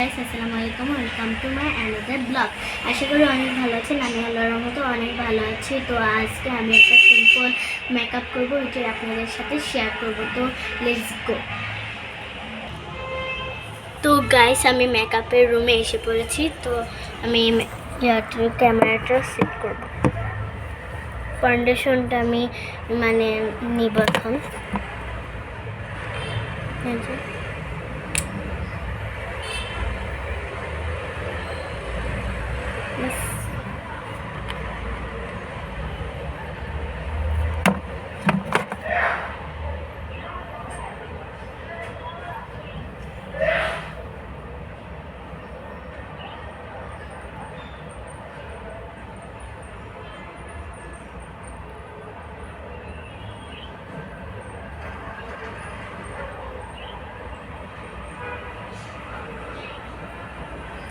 আসসালামু আলাইকুম, welcome to my another blog. আশা করি অনেক ভালো আছেন। আমি আল্লাহর রহমতে অনেক ভালো আছি। তো আজকে আমি একটা সিম্পল মেকআপ করবো, এটি আপনাদের সাথে শেয়ার করব। তো লেটস গো। তো গাইস, আমি মেকআপের রুমে এসে পড়েছি। তো আমি ক্যামেরাটা সেট করব। ফাউন্ডেশনটা আমি নিব এখন।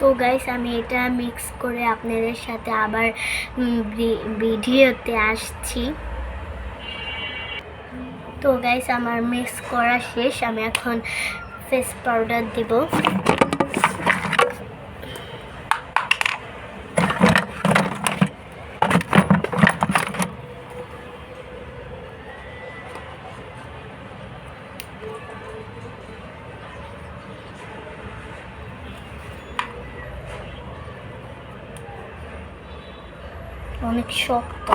তো গাইস, আমি এটা মিক্স করে আপনাদের সাথে আবার ভিডিওতে আসছি। তো গাইস, আমার মিক্স করা শেষ। আমি এখন ফেস পাউডার দিব। অনেক শক্ত।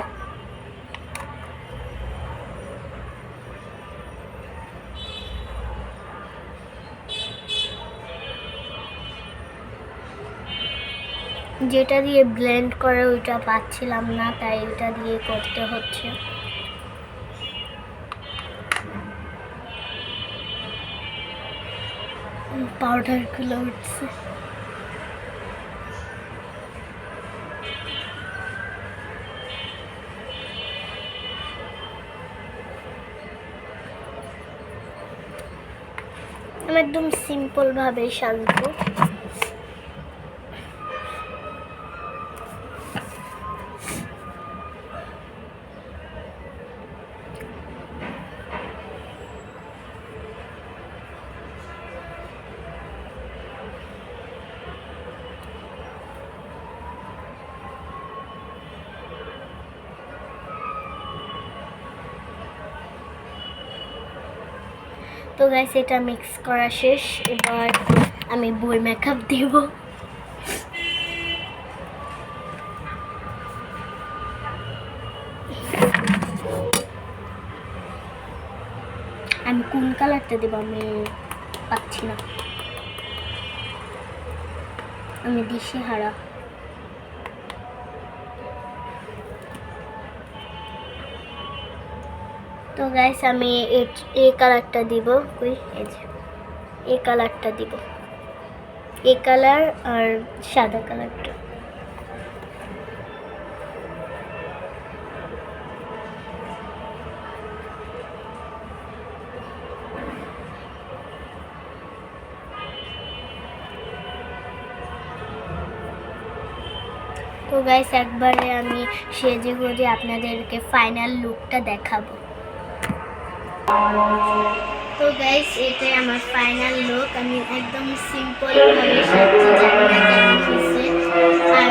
যেটা দিয়ে ব্লেন্ড করে ওইটা পাচ্ছিলাম না, তাই এটা দিয়ে করতে হচ্ছে। পাউডারগুলো উঠছে। আমি একদম সিম্পল ভাবে সাজবো। তো গাইস, এটা মিক্স করা শেষ। এবার আমি বই মেকআপ দিব। আমি কোন কালারটা দেব আমি পাচ্ছি না, আমি দিশেহারা। তো গাইস, আমি এই কালারটা দিব। এই কালারটা দিব, এই কালার আর সাদা কালারটা। তো গাইস, একবারে আমি সেজে গুজে আপনাদেরকে ফাইনাল লুকটা দেখাবো। তো গাইস, এটাই আমার ফাইনাল লুক। আমি একদম সিম্পল ভাবে সাজছি, জানি না কেমন হয়েছে। আর